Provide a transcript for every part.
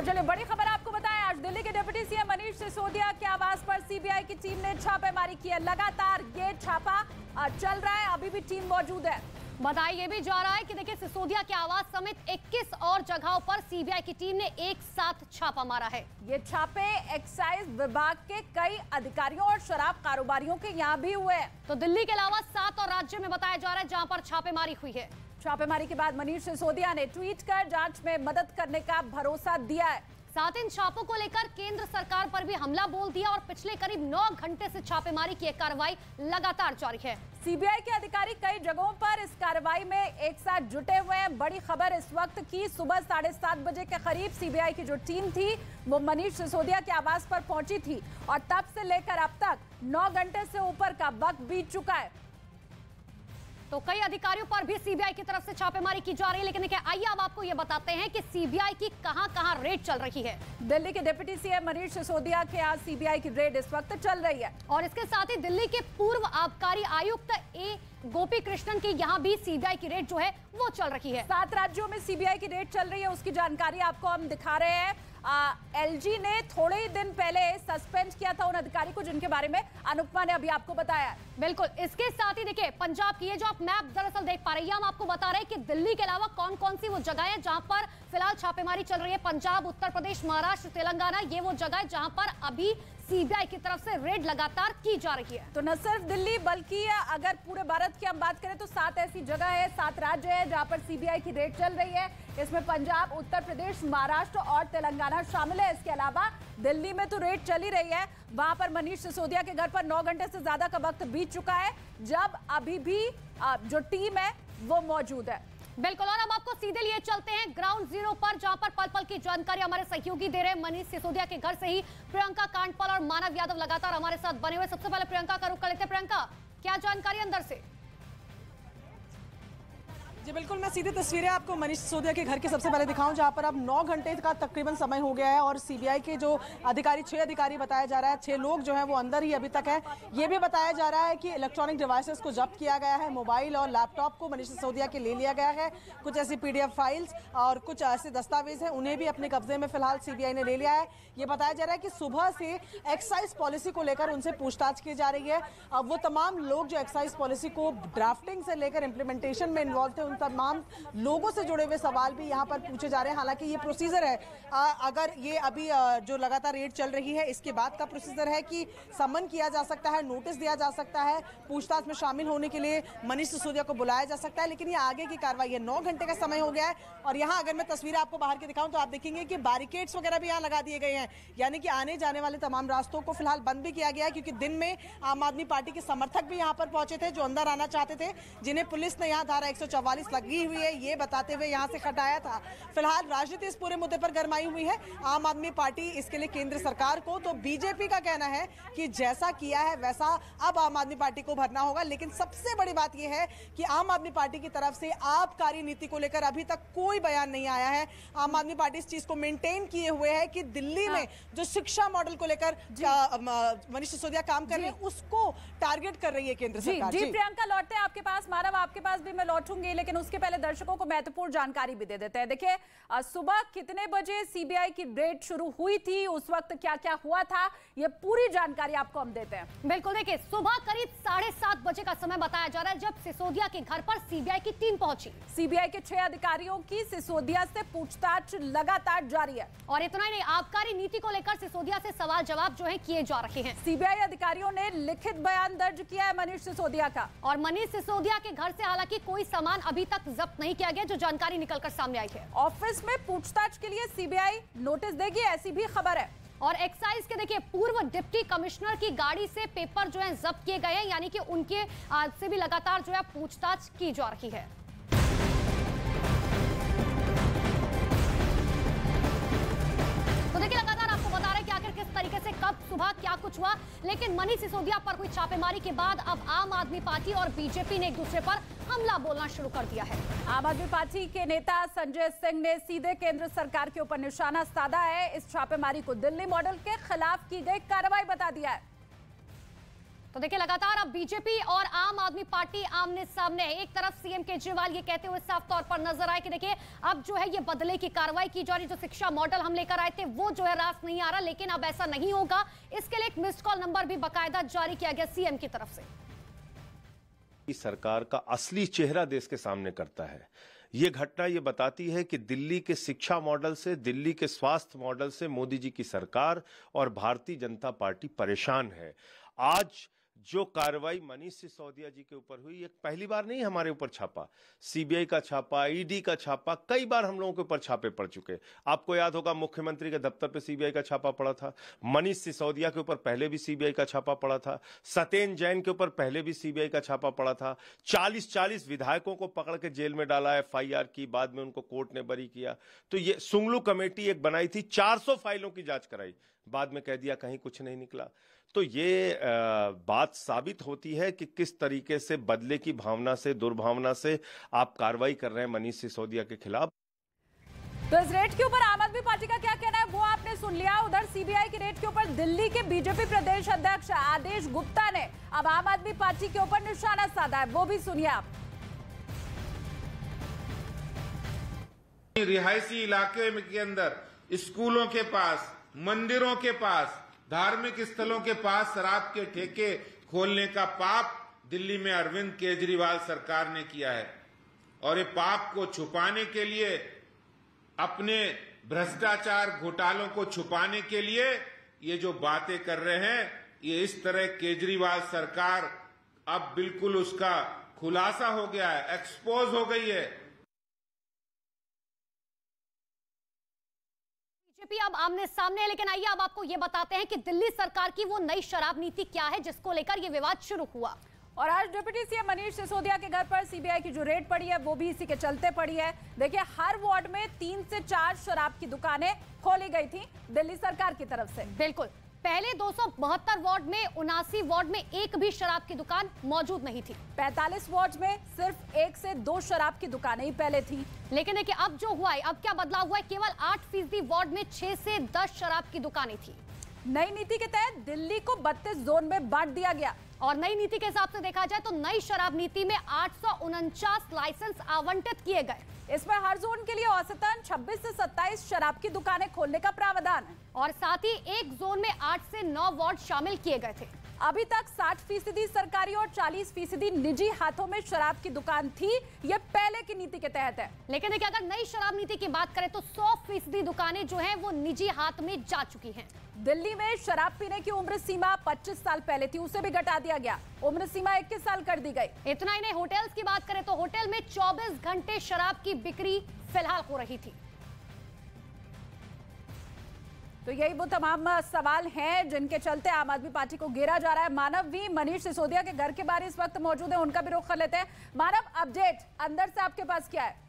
चलिए बड़ी खबर आपको बताएं, आज दिल्ली के डिप्टी सीएम मनीष सिसोदिया के आवास पर सीबीआई की टीम ने छापेमारी की है। लगातार ये छापा चल रहा है, अभी भी टीम मौजूद है। बताया ये भी जा रहा है कि देखिए सिसोदिया के आवास समेत 21 और जगहों पर सीबीआई की टीम ने एक साथ छापा मारा है। ये छापे एक्साइज विभाग के कई अधिकारियों और शराब कारोबारियों के यहाँ भी हुए हैं। तो दिल्ली के अलावा 7 और राज्यों में बताया जा रहा है जहां पर छापेमारी हुई है। छापेमारी के बाद मनीष सिसोदिया ने ट्वीट कर जांच में मदद करने का भरोसा दिया है। साथ इन छापों को लेकर केंद्र सरकार पर भी हमला बोल दिया और पिछले करीब 9 घंटे से छापेमारी की कार्रवाई लगातार जारी है। सीबीआई के अधिकारी कई जगहों पर इस कार्रवाई में एक साथ जुटे हुए हैं। बड़ी खबर इस वक्त की, सुबह 7:30 बजे के करीब सीबीआई की जो टीम थी वो मनीष सिसोदिया के आवास पर पहुंची थी और तब से लेकर अब तक 9 घंटे से ऊपर का वक्त बीत चुका है। तो कई अधिकारियों पर भी सीबीआई की तरफ से छापेमारी की जा रही है। लेकिन देखिए आइए अब आपको ये बताते हैं कि सीबीआई की कहां-कहां रेड चल रही है। दिल्ली के डिप्टी सीएम मनीष सिसोदिया के आज सीबीआई की रेड इस वक्त चल रही है और इसके साथ ही दिल्ली के पूर्व आबकारी आयुक्त ए गोपी कृष्णन की यहाँ भी सीबीआई की रेड जो है वो चल रही है। 7 राज्यों में सीबीआई की रेड चल रही है, उसकी जानकारी आपको हम दिखा रहे हैं। एलजी ने थोड़े ही दिन पहले सस्पेंड किया था उन अधिकारी को जिनके बारे में अनुपमा ने अभी आपको बताया। बिल्कुल, इसके साथ ही देखिए पंजाब की ये जो आप मैप दरअसल देख पा रहे हैं, हम आपको बता रहे हैं कि दिल्ली के अलावा कौन कौन सी वो जगह है जहां पर फिलहाल छापेमारी चल रही है। पंजाब, उत्तर प्रदेश, महाराष्ट्र, तेलंगाना, ये वो जगह है जहां पर अभी सीबीआई की तरफ से रेड लगातार की जा रही है। तो न सिर्फ दिल्ली बल्कि अगर पूरे भारत की हम बात करें तो 7 ऐसी जगह है, 7 राज्य है जहां पर सीबीआई की रेड चल रही है। इसमें पंजाब, उत्तर प्रदेश, महाराष्ट्र और तेलंगाना शामिल है। इसके अलावा दिल्ली में तो रेड चल ही रही है, वहां पर मनीष सिसोदिया के घर पर 9 घंटे से ज्यादा का वक्त बीत चुका है, जब अभी भी जो टीम है वो मौजूद है। बिल्कुल, और अब आपको सीधे लिए चलते हैं ग्राउंड जीरो पर, जहां पर पल पल की जानकारी हमारे सहयोगी दे रहे हैं। मनीष सिसोदिया के घर से ही प्रियंका कांडपाल और मानव यादव लगातार हमारे साथ बने हुए। सबसे पहले प्रियंका का रुख कर लेते हैं। प्रियंका, क्या जानकारी अंदर से? जी बिल्कुल, मैं सीधी तस्वीरें आपको मनीष सिसोदिया के घर के सबसे पहले दिखाऊं, जहां पर अब 9 घंटे का तकरीबन समय हो गया है और सीबीआई के जो अधिकारी 6 अधिकारी बताया जा रहा है, 6 लोग जो हैं वो अंदर ही अभी तक है। ये भी बताया जा रहा है कि इलेक्ट्रॉनिक डिवाइसेस को जब्त किया गया है, मोबाइल और लैपटॉप को मनीष सिसोदिया के ले लिया गया है। कुछ ऐसी पीडीएफ फाइल्स और कुछ ऐसे दस्तावेज हैं, उन्हें भी अपने कब्जे में फिलहाल सीबीआई ने ले लिया है। ये बताया जा रहा है कि सुबह से एक्साइज पॉलिसी को लेकर उनसे पूछताछ की जा रही है। अब वो तमाम लोग जो एक्साइज पॉलिसी को ड्राफ्टिंग से लेकर इम्प्लीमेंटेशन में इन्वॉल्व थे, उन तमाम लोगों से जुड़े हुए सवाल भी यहाँ पर पूछे जा रहे हैं। हालांकि ये प्रोसीजर है, अगर ये अभी जो लगातार रेड चल रही है इसके बाद का प्रोसीजर है कि समन किया जा सकता है, नोटिस दिया जा सकता है, पूछताछ में शामिल होने के लिए मनीष सिसोदिया को बुलाया जा सकता है। लेकिन ये आगे की कार्रवाई है। 9 घंटे का समय हो गया है और यहाँ अगर मैं तस्वीरें आपको बाहर की दिखाऊं तो आप देखेंगे कि बैरिकेड्स वगैरह भी यहाँ लगा दिए गए हैं, यानी कि आने जाने वाले तमाम रास्तों को फिलहाल बंद भी किया गया है, क्योंकि दिन में आम आदमी पार्टी के समर्थक भी यहाँ पर पहुंचे थे जो अंदर आना चाहते थे, जिन्हें पुलिस ने यहाँ धारा 144 लगी हुई है ये बताते हुए यहाँ से हटाया था। फिलहाल राजनीति इस पूरे मुद्दे पर गरमाई हुई है, आम आदमी पार्टी इसके लिए केंद्र सरकार को, तो बीजेपी का कहना है कि जैसा किया है वैसा अब आम आदमी पार्टी को भरना होगा। लेकिन सबसे बड़ी बात यह है कि आम आदमी पार्टी की तरफ से आबकारी नीति को लेकर अभी तक कोई बयान नहीं आया है। आम आदमी पार्टी इस चीज को मेंटेन किए हुए है कि दिल्ली में जो शिक्षा मॉडल को लेकर मनीष सिसोदिया काम कर रहे हैं उसको टारगेट कर रही है केंद्र सरकार। जी प्रियंका, लौटते हैं आपके पास, मानव आपके पास भी मैं लौटूंगी, लेकिन उसके पहले दर्शकों को महत्वपूर्ण जानकारी भी दे देते हैं। देखिए सुबह कितने बजे सीबीआई की रेड शुरू हुई थी, उस वक्त क्या क्या हुआ था, ये पूरी जानकारी आपको हम देते हैं। बिल्कुल, देखिए सुबह करीब 7:30 बजे का समय बताया जा रहा है जब सिसोदिया के घर पर सीबीआई की टीम पहुंची। सीबीआई के 6 अधिकारियों की सिसोदिया से पूछताछ लगातार जारी है और इतना ही नहीं, आबकारी नीति को लेकर सिसोदिया से सवाल जवाब जो है किए जा रहे हैं। सीबीआई अधिकारियों ने लिखित बयान दर्ज किया है मनीष सिसोदिया का, और मनीष सिसोदिया के घर से हालांकि कोई सामान अभी तक जब्त नहीं किया गया, जो जानकारी निकलकर सामने आई है। ऑफिस में पूछताछ के लिए सीबीआई नोटिस देगी, ऐसी भी खबर है। और एक्साइज के देखिए पूर्व डिप्टी कमिश्नर की गाड़ी से पेपर जो है जब्त किए गए हैं, यानी कि उनके से भी लगातार जो है पूछताछ की जा रही है। तो देखिए लगातार आपको बता रहे हैं कि आखिर किस तरीके से कब सुबह क्या कुछ हुआ। लेकिन मनीष सिसोदिया पर हुई छापेमारी के बाद अब आम आदमी पार्टी और बीजेपी ने एक दूसरे पर हमला बोलना शुरू कर दिया है। आम आदमी पार्टी के नेता संजय सिंह ने सीधे केंद्र सरकार के ऊपर निशाना साधा है। इस छापेमारी को दिल्ली मॉडल के खिलाफ की गई कार्रवाई बता दिया है। तो देखिए लगातार अब बीजेपी और आम आदमी पार्टी आमने सामने। एक तरफ सीएम केजरीवाल ये कहते हुए साफ तौर पर नजर आए कि देखिए अब जो है ये बदले की कार्रवाई की जा रही, जो शिक्षा मॉडल हम लेकर आए थे वो जो है रास नहीं आ रहा, लेकिन अब ऐसा नहीं होगा। इसके लिए एक मिस्ड कॉल नंबर भी बाकायदा जारी किया गया सीएम की तरफ से। सरकार का असली चेहरा देश के सामने करता है। ये घटना ये बताती है कि दिल्ली के शिक्षा मॉडल से, दिल्ली के स्वास्थ्य मॉडल से मोदी जी की सरकार और भारतीय जनता पार्टी परेशान है। आज जो कार्रवाई मनीष सिसोदिया जी के ऊपर हुई, एक पहली बार नहीं हमारे ऊपर छापा, सीबीआई का छापा, ईडी का छापा, कई बार हम लोगों के ऊपर छापे पड़ चुके। आपको याद होगा मुख्यमंत्री के दफ्तर पे सीबीआई का छापा पड़ा था, मनीष सिसोदिया के ऊपर पहले भी सीबीआई का छापा पड़ा था, सत्येंद्र जैन के ऊपर पहले भी सीबीआई का छापा पड़ा था। 40 विधायकों को पकड़ के जेल में डाला, एफआईआर की, बाद में उनको कोर्ट ने बरी किया। तो ये सुंगलू कमेटी एक बनाई थी, 400 फाइलों की जांच कराई, बाद में कह दिया कहीं कुछ नहीं निकला। तो ये बात साबित होती है कि किस तरीके से बदले की भावना से, दुर्भावना से आप कार्रवाई कर रहे हैं मनीष सिसोदिया के खिलाफ। तो इस रेड के ऊपर आम आदमी पार्टी का क्या कहना है वो आपने सुन लिया। उधर सीबीआई की रेड के ऊपर दिल्ली के बीजेपी प्रदेश अध्यक्ष आदेश गुप्ता ने अब आम आदमी पार्टी के ऊपर निशाना साधा है, वो भी सुनिए आप। रिहायशी इलाके के अंदर, स्कूलों के पास, मंदिरों के पास, धार्मिक स्थलों के पास शराब के ठेके खोलने का पाप दिल्ली में अरविंद केजरीवाल सरकार ने किया है। और ये पाप को छुपाने के लिए, अपने भ्रष्टाचार घोटालों को छुपाने के लिए ये जो बातें कर रहे हैं, ये इस तरह केजरीवाल सरकार अब बिल्कुल उसका खुलासा हो गया है, एक्सपोज हो गई है। बीजेपी अब आमने सामने है, लेकिन आइए अब आपको ये बताते हैं कि दिल्ली सरकार की वो नई शराब नीति क्या है जिसको लेकर ये विवाद शुरू हुआ। और आज डिप्टी सीएम मनीष सिसोदिया के घर पर सीबीआई की जो रेड पड़ी है वो भी इसी के चलते पड़ी है। देखिए हर वार्ड में 3 से 4 शराब की दुकानें खोली गई थी दिल्ली सरकार की तरफ से। बिल्कुल, पहले 272 वार्ड में 79 वार्ड में एक भी शराब की दुकान मौजूद नहीं थी। 45 वार्ड में सिर्फ 1 से 2 शराब की दुकानें ही पहले थी। लेकिन देखिए अब जो हुआ है, अब क्या बदलाव हुआ है, केवल 8% वार्ड में 6 से 10 शराब की दुकानें थी। नई नीति के तहत दिल्ली को 32 जोन में बांट दिया गया। और नई नीति के हिसाब से देखा जाए तो नई शराब नीति में 849 लाइसेंस आवंटित किए गए। इसमें हर जोन के लिए औसतन 26 से 27 शराब की दुकानें खोलने का प्रावधान है। और साथ ही एक जोन में 8 से 9 वार्ड शामिल किए गए थे। अभी तक 60% सरकारी और 40% निजी हाथों में शराब की दुकान थी। ये पहले की नीति के तहत है। लेकिन देखिए अगर नई शराब नीति की बात करें तो 100% दुकानें जो हैं वो निजी हाथ में जा चुकी हैं। दिल्ली में शराब पीने की उम्र सीमा 25 साल पहले थी, उसे भी घटा दिया गया, उम्र सीमा 21 साल कर दी गई। इतना ही नहीं, होटल्स की बात करें तो होटल में 24 घंटे शराब की बिक्री फिलहाल हो रही थी। तो यही वो तमाम सवाल हैं जिनके चलते आम आदमी पार्टी को घेरा जा रहा है। मानव भी मनीष सिसोदिया के घर के बाहर इस वक्त मौजूद है, उनका भी रुख कर लेते हैं। मानव, अपडेट अंदर से आपके पास क्या है?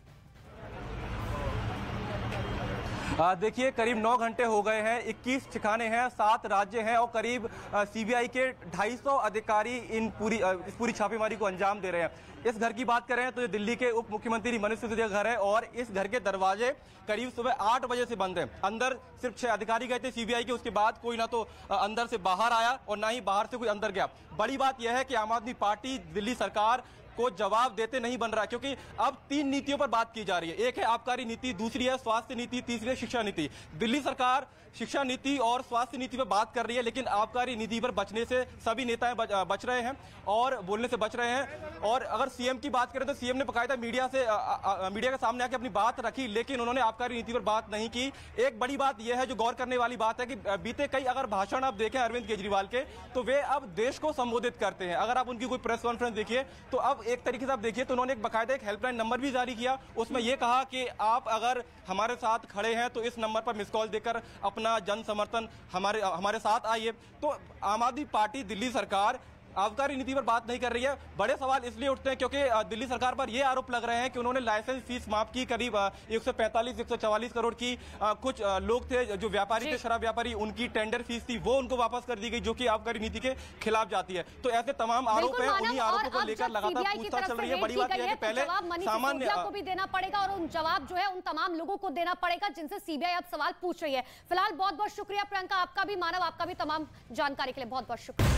देखिए करीब 9 घंटे हो गए हैं, 21 ठिकाने हैं, 7 राज्य हैं और करीब सीबीआई के 250 अधिकारी इस पूरी छापेमारी को अंजाम दे रहे हैं। इस घर की बात करें तो ये दिल्ली के उप मुख्यमंत्री मनीष सिसोदिया का घर है और इस घर के दरवाजे करीब सुबह 8 बजे से बंद हैं। अंदर सिर्फ 6 अधिकारी गए थे सीबीआई के, उसके बाद कोई ना तो अंदर से बाहर आया और ना ही बाहर से कोई अंदर गया। बड़ी बात यह है कि आम आदमी पार्टी दिल्ली सरकार को जवाब देते नहीं बन रहा, क्योंकि अब 3 नीतियों पर बात की जा रही है। एक है आबकारी नीति, दूसरी है स्वास्थ्य नीति, तीसरी है शिक्षा नीति। दिल्ली सरकार शिक्षा नीति और स्वास्थ्य नीति पर बात कर रही है, लेकिन आबकारी नीति पर बचने से सभी नेताएं बच रहे हैं और बोलने से बच रहे हैं। और अगर सीएम की बात करें तो सीएम ने बकायदा मीडिया के सामने आके अपनी बात रखी, लेकिन उन्होंने आबकारी नीति पर बात नहीं की। एक बड़ी बात यह है जो गौर करने वाली बात है कि बीते कई अगर भाषण आप देखें अरविंद केजरीवाल के, तो वे अब देश को संबोधित करते हैं। अगर आप उनकी कोई प्रेस कॉन्फ्रेंस देखिए तो अब एक तरीके से आप देखिए तो उन्होंने एक बकायदा एक हेल्पलाइन नंबर भी जारी किया। उसमें यह कहा कि आप अगर हमारे साथ खड़े हैं तो इस नंबर पर मिस कॉल देकर अपना जन समर्थन हमारे साथ आइए। तो आम आदमी पार्टी दिल्ली सरकार आबकारी नीति पर बात नहीं कर रही है। बड़े सवाल इसलिए उठते हैं क्योंकि दिल्ली सरकार पर यह आरोप लग रहे हैं कि उन्होंने लाइसेंस फीस माफ की, करीब 145-144 करोड़ की। कुछ लोग थे जो व्यापारी थे, शराब व्यापारी, उनकी टेंडर फीस थी वो उनको वापस कर दी गई, जो कि आबकारी नीति के खिलाफ जाती है। तो ऐसे तमाम आरोप है, उन्हीं आरोपों को लेकर लगातार पूछताछ चल रही है। बड़ी बात यह है कि पहले सामान्य को भी देना पड़ेगा और उन जवाब जो है उन तमाम लोगों को देना पड़ेगा जिनसे सीबीआई अब सवाल पूछ रही है। फिलहाल बहुत बहुत शुक्रिया प्रियंका, आपका भी, मानव आपका भी, तमाम जानकारी के लिए बहुत बहुत शुक्रिया।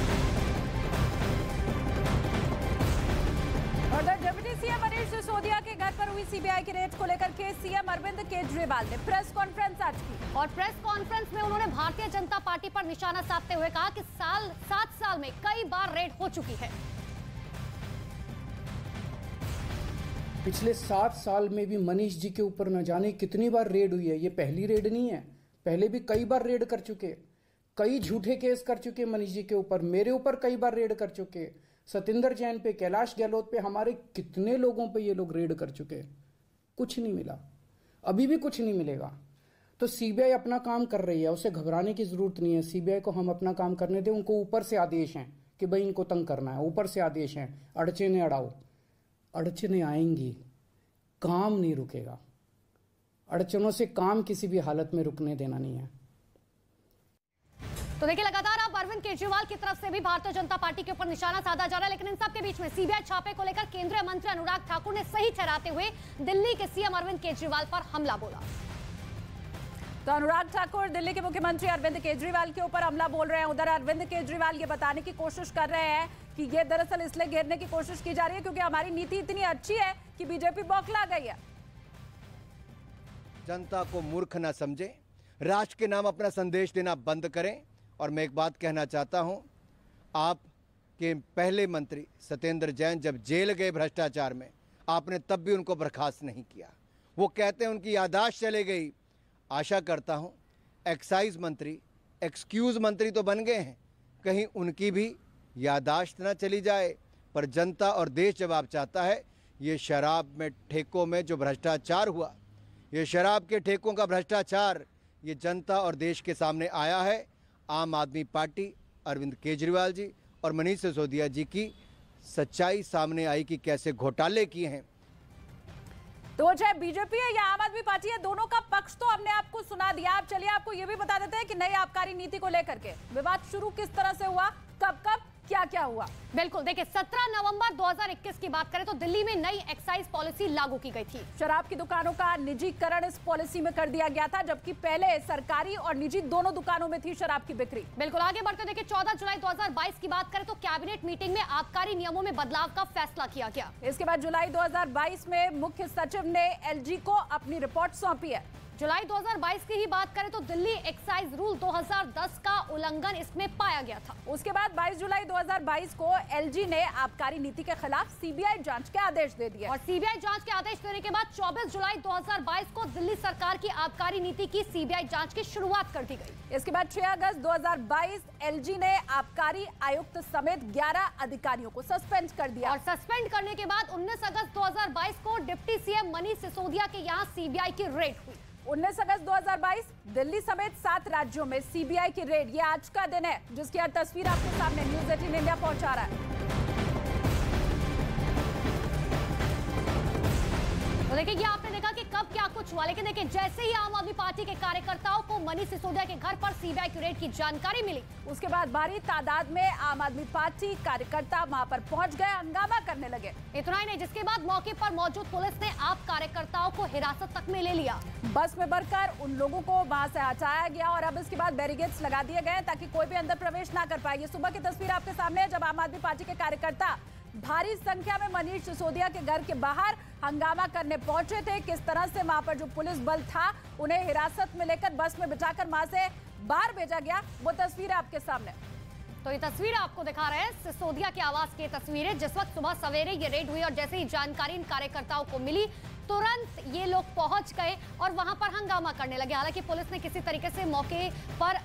और डिप्टी सीएम मनीष सिसोदिया के घर पर हुई सीबीआई की रेड को लेकर के सीएम अरविंद केजरीवाल ने प्रेस कॉन्फ्रेंस आज की। और प्रेस कॉन्फ्रेंस में उन्होंने भारतीय जनता पार्टी पर निशाना साधते हुए कहा कि 7 साल में कई बार रेड हो चुकी है। पिछले 7 साल में भी मनीष जी के ऊपर न जाने कितनी बार रेड हुई है। ये पहली रेड नहीं है, पहले भी कई बार रेड कर चुके, कई झूठे केस कर चुके मनीष जी के ऊपर, मेरे ऊपर कई बार रेड कर चुके, सतिंदर जैन पे, कैलाश गहलोत पे, हमारे कितने लोगों पे ये लोग रेड कर चुके, कुछ नहीं मिला, अभी भी कुछ नहीं मिलेगा। तो सीबीआई अपना काम कर रही है, उसे घबराने की जरूरत नहीं है। सीबीआई को हम अपना काम करने दें। उनको ऊपर से आदेश हैं कि भाई इनको तंग करना है, ऊपर से आदेश हैं, अड़चने अड़ाओ। अड़चने आएंगी, काम नहीं रुकेगा। अड़चनों से काम किसी भी हालत में रुकने देना नहीं है। तो देखिए, लगातार अब अरविंद केजरीवाल की तरफ से भी भारतीय जनता पार्टी के ऊपर निशाना साधा जा रहा है, लेकिन इन सब के बीच में सीबीआई छापे को लेकर केंद्रीय मंत्री अनुराग ठाकुर ने सही ठहराते हुए दिल्ली के सीएम अरविंद केजरीवाल पर हमला बोला। तो अनुराग ठाकुर दिल्ली के मुख्यमंत्री अरविंद केजरीवाल के ऊपर हमला बोल रहे हैं। उधर अरविंद केजरीवाल ये बताने की कोशिश कर रहे हैं कि ये दरअसल इसलिए घेरने की कोशिश की जा रही है क्योंकि हमारी नीति इतनी अच्छी है कि बीजेपी बौखला गई है। जनता को मूर्ख ना समझे, राष्ट्र के नाम अपना संदेश देना बंद करें। और मैं एक बात कहना चाहता हूं, आपके पहले मंत्री सत्येंद्र जैन जब जेल गए भ्रष्टाचार में, आपने तब भी उनको बर्खास्त नहीं किया। वो कहते हैं उनकी याददाश्त चली गई। आशा करता हूं एक्साइज मंत्री एक्सक्यूज मंत्री तो बन गए हैं, कहीं उनकी भी याददाश्त ना चली जाए। पर जनता और देश जवाब चाहता है। ये शराब में ठेकों में जो भ्रष्टाचार हुआ, ये शराब के ठेकों का भ्रष्टाचार, ये जनता और देश के सामने आया है। आम आदमी पार्टी, अरविंद केजरीवाल जी और मनीष सिसोदिया जी की सच्चाई सामने आई कि कैसे घोटाले किए हैं। तो चाहे बीजेपी है या आम आदमी पार्टी है, दोनों का पक्ष तो हमने आपको सुना दिया। आप चलिए आपको ये भी बता देते हैं कि नई आबकारी नीति को लेकर के विवाद शुरू किस तरह से हुआ, कब क्या क्या हुआ। बिल्कुल, देखिए 17 नवंबर 2021 की बात करें तो दिल्ली में नई एक्साइज पॉलिसी लागू की गई थी। शराब की दुकानों का निजीकरण इस पॉलिसी में कर दिया गया था, जबकि पहले सरकारी और निजी दोनों दुकानों में थी शराब की बिक्री। बिल्कुल, आगे बढ़ते देखिए 14 जुलाई 2022 की बात करें तो कैबिनेट मीटिंग में आबकारी नियमों में बदलाव का फैसला किया गया। इसके बाद जुलाई 2022 में मुख्य सचिव ने एलजी को अपनी रिपोर्ट सौंपी है। जुलाई 2022 की ही बात करें तो दिल्ली एक्साइज रूल 2010 का उल्लंघन इसमें पाया गया था। उसके बाद 22 जुलाई 2022 को एलजी ने आबकारी नीति के खिलाफ सीबीआई जांच के आदेश दे दिए। और सीबीआई जांच के आदेश देने के बाद 24 जुलाई 2022 को दिल्ली सरकार की आबकारी नीति की सीबीआई जांच की शुरुआत कर दी गई। इसके बाद 6 अगस्त 2022 एलजी ने आबकारी आयुक्त समेत 11 अधिकारियों को सस्पेंड कर दिया। और सस्पेंड करने के बाद 19 अगस्त 2022 को डिप्टी सीएम मनीष सिसोदिया के यहाँ सीबीआई की रेड हुई। 19 अगस्त 2022 दिल्ली समेत 7 राज्यों में सीबीआई की रेड। ये आज का दिन है जिसकी हर तस्वीर आपके सामने न्यूज़ 18 इंडिया पहुंचा रहा है। तो देखिए, ये आपने देखा कि कब क्या कुछ हुआ, लेकिन देखिए जैसे ही आम आदमी पार्टी के कार्यकर्ताओं को मनीष सिसोदिया के घर पर सीबीआई की रेड की जानकारी मिली, उसके बाद भारी तादाद में आम आदमी पार्टी कार्यकर्ता वहां पर पहुंच गए, हंगामा करने लगे। इतना ही नहीं, जिसके बाद मौके पर मौजूद पुलिस ने आप कार्यकर्ताओं को हिरासत तक में ले लिया। बस में भरकर उन लोगों को वहां से हटाया गया और अब इसके बाद बैरिकेड्स लगा दिए गए ताकि कोई भी अंदर प्रवेश ना कर पाए। ये सुबह की तस्वीर आपके सामने है जब आम आदमी पार्टी के कार्यकर्ता भारी संख्या में मनीष सिसोदिया के घर के बाहर हंगामा करने पहुंचे थे। किस तरह से वहां पर जो पुलिस बल था उन्हें हिरासत में लेकर बस में बिठाकर वहां से बाहर भेजा गया, वो तस्वीर है आपके सामने। तो ये तस्वीर आपको दिखा रहे हैं सिसोदिया के आवास की तस्वीरें। जिस वक्त सुबह सवेरे ये रेड हुई और जैसे ही जानकारी इन कार्यकर्ताओं को मिली, तुरंत ये लोग पहुंच गए और वहां पर हंगामा करने लगे। हालांकि पुलिस ने किसी तरीके से मौके पर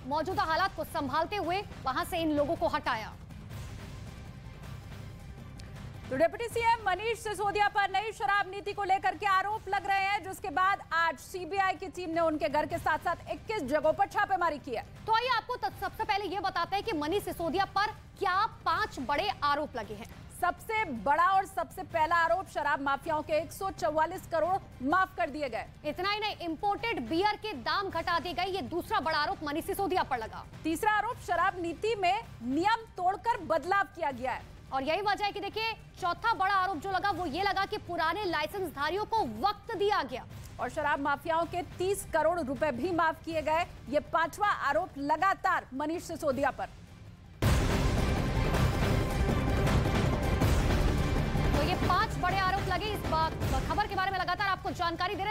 मौजूदा हालात को संभालते हुए वहां से इन लोगों को हटाया। तो डिप्टी सीएम मनीष सिसोदिया पर नई शराब नीति को लेकर के आरोप लग रहे हैं, जिसके बाद आज सीबीआई की टीम ने उनके घर के साथ साथ 21 जगहों पर छापेमारी की है। तो आइए आपको सबसे पहले ये बताते हैं कि मनीष सिसोदिया पर क्या 5 बड़े आरोप लगे हैं। सबसे बड़ा और सबसे पहला आरोप, शराब माफियाओं के 144 करोड़ माफ कर दिए गए। इतना ही नहीं, इंपोर्टेड बियर के दाम घटा दिए गए। ये दूसरा बड़ा आरोप मनीष सिसोदिया पर लगा। तीसरा आरोप, शराब नीति में नियम तोड़कर बदलाव किया गया है। और यही वजह है कि देखिए चौथा बड़ा आरोप जो लगा वो ये लगा कि पुराने लाइसेंसधारियों को वक्त दिया गया और शराब माफियाओं के 30 करोड़ रुपए भी माफ किए गए। ये 5वां आरोप लगातार मनीष सिसोदिया पर। तो ये बड़े आरोप लगे। इस खबर के बारे में लगातार आपको जानकारी दे रहे हैं।